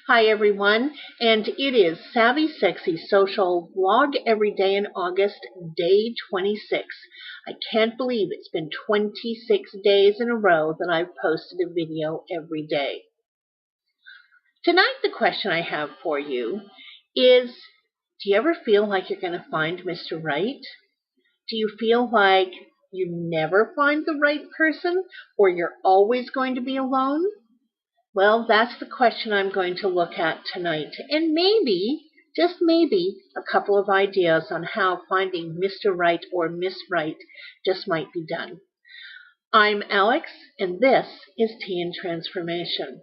Hi everyone, and it is Savvy Sexy Social Vlog Every Day in August, day 26. I can't believe it's been 26 days in a row that I've posted a video every day. Tonight the question I have for you is, do you ever feel like you're going to find Mr. Right? Do you feel like you never find the right person, or you're always going to be alone? Well, that's the question I'm going to look at tonight, and maybe, just maybe, a couple of ideas on how finding Mr. Right or Miss Right just might be done. I'm Alex, and this is Tea and Transformation.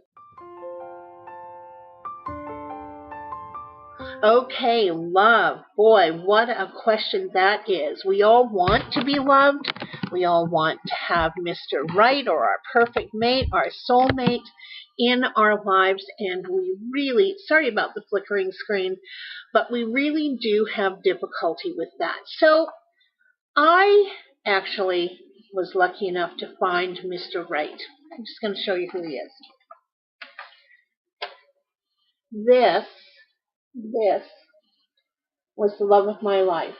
Okay, love. Boy, what a question that is. We all want to be loved. We all want to have Mr. Right or our perfect mate, our soulmate in our lives, and we really, sorry about the flickering screen, but we really do have difficulty with that. So I actually was lucky enough to find Mr. Right. I'm just going to show you who he is. This was the love of my life.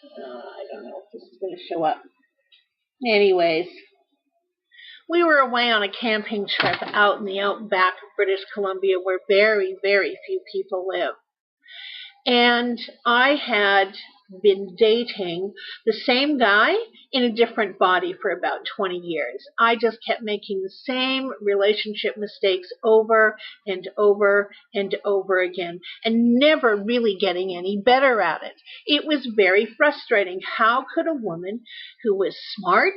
I don't know if this is going to show up. Anyways, we were away on a camping trip out in the outback of British Columbia where very, very few people live. And I had been dating the same guy in a different body for about 20 years. I just kept making the same relationship mistakes over and over and over again and never really getting any better at it. It was very frustrating. How could a woman who was smart,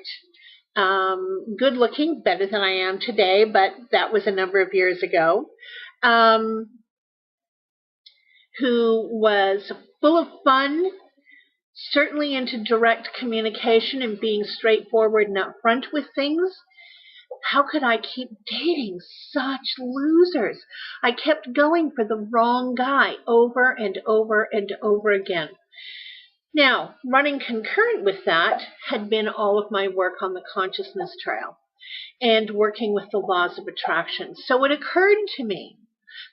good looking, better than I am today, but that was a number of years ago, who was full of fun, certainly into direct communication and being straightforward and upfront with things. How could I keep dating such losers? I kept going for the wrong guy over and over and over again. Now, running concurrent with that had been all of my work on the consciousness trail and working with the laws of attraction. So it occurred to me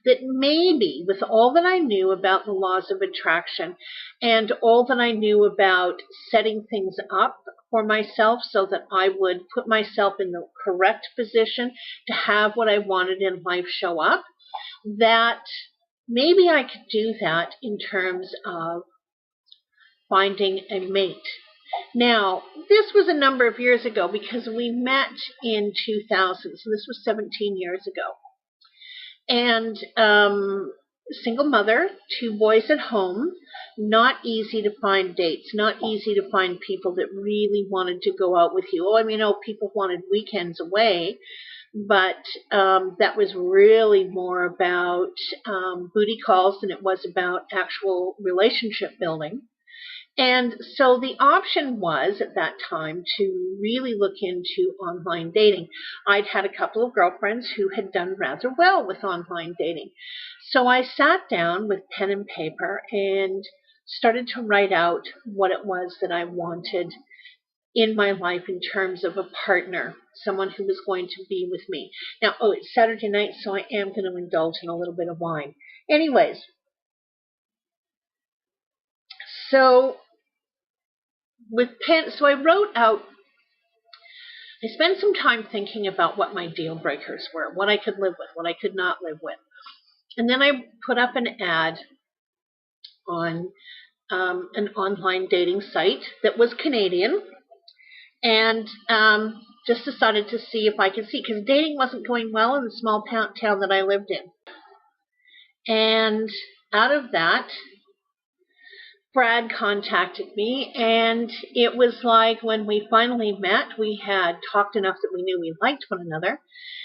that maybe with all that I knew about the laws of attraction and all that I knew about setting things up for myself so that I would put myself in the correct position to have what I wanted in life show up, that maybe I could do that in terms of finding a mate. Now, this was a number of years ago because we met in 2000, so this was 17 years ago. And single mother, 2 boys at home, not easy to find dates, not easy to find people that really wanted to go out with you. People wanted weekends away, but that was really more about booty calls than it was about actual relationship building. And so the option was at that time to really look into online dating. I'd had a couple of girlfriends who had done rather well with online dating. So I sat down with pen and paper and started to write out what it was that I wanted in my life in terms of a partner, someone who was going to be with me. Now, it's Saturday night, so I am going to indulge in a little bit of wine. Anyways, so I wrote out, I spent some time thinking about what my deal breakers were, what I could live with, what I could not live with. And then I put up an ad on an online dating site that was Canadian, and just decided to see if I could see, because dating wasn't going well in the small town that I lived in. And out of that, Brad contacted me, and it was like when we finally met, we had talked enough that we knew we liked one another,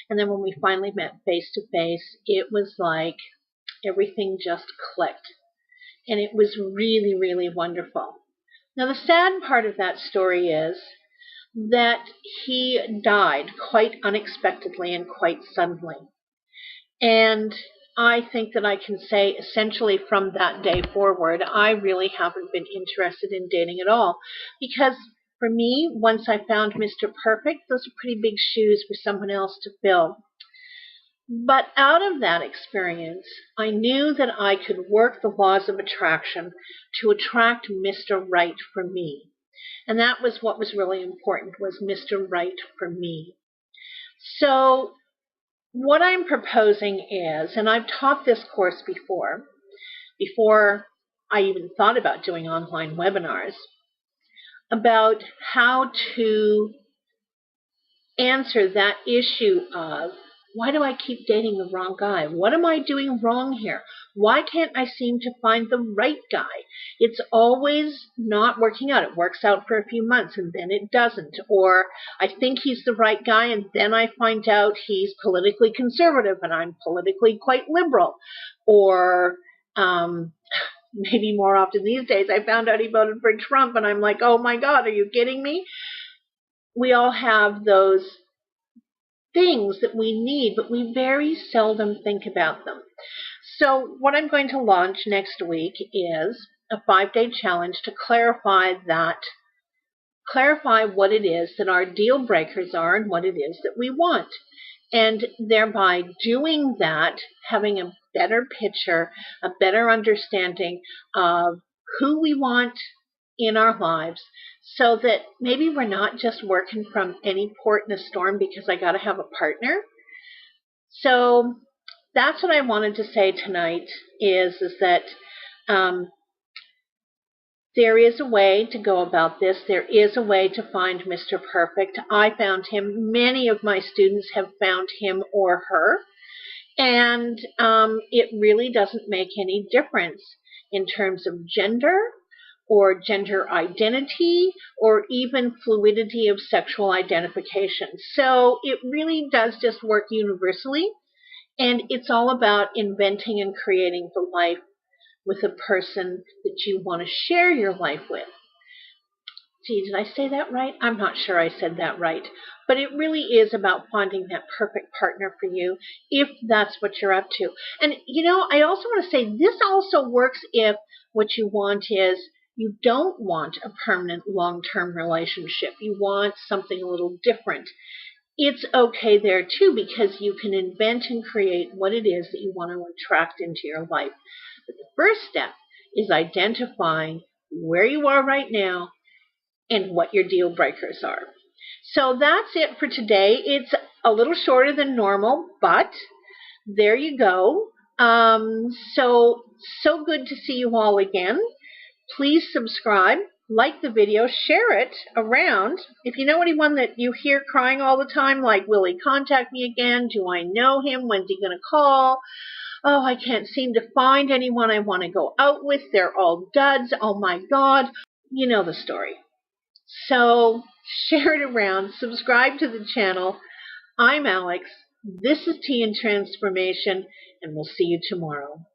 and then when we finally met face to face, it was like everything just clicked, and it was really, really wonderful. Now, the sad part of that story is that he died quite unexpectedly and quite suddenly, and I think that I can say essentially from that day forward, I really haven't been interested in dating at all. Because for me, once I found Mr. Perfect, those are pretty big shoes for someone else to fill. But out of that experience, I knew that I could work the laws of attraction to attract Mr. Right for me. And that was what was really important, was Mr. Right for me. So what I'm proposing is, and I've taught this course before I even thought about doing online webinars, about how to answer that issue of, why do I keep dating the wrong guy? What am I doing wrong here? Why can't I seem to find the right guy? It's always not working out. It works out for a few months and then it doesn't. Or I think he's the right guy and then I find out he's politically conservative and I'm politically quite liberal. Or maybe more often these days, I found out he voted for Trump and I'm like, oh my God, are you kidding me? We all have those things that we need, but we very seldom think about them. So what I'm going to launch next week is a 5-day challenge to clarify what it is that our deal breakers are and what it is that we want. And thereby doing that, having a better picture, a better understanding of who we want in our lives, so that maybe we're not just working from any port in a storm because I got to have a partner. So that's what I wanted to say tonight, is that there is a way to go about this. There is a way to find Mr. Perfect. I found him. Many of my students have found him or her. And it really doesn't make any difference in terms of gender or gender identity or even fluidity of sexual identification. So it really does just work universally. And it's all about inventing and creating the life with a person that you want to share your life with. Gee, did I say that right? I'm not sure I said that right. But it really is about finding that perfect partner for you, if that's what you're up to. And, I also want to say this also works if what you want is, you don't want a permanent long-term relationship. You want something a little different. It's okay there too, because you can invent and create what it is that you want to attract into your life. But the first step is identifying where you are right now and what your deal breakers are. So that's it for today. It's a little shorter than normal, but there you go. So good to see you all again. Please subscribe, like the video, share it around. If you know anyone that you hear crying all the time, like, will he contact me again? Do I know him? When's he going to call? Oh, I can't seem to find anyone I want to go out with. They're all duds. Oh my God. You know the story. So share it around. Subscribe to the channel. I'm Alex. This is Tea and Transformation, and we'll see you tomorrow.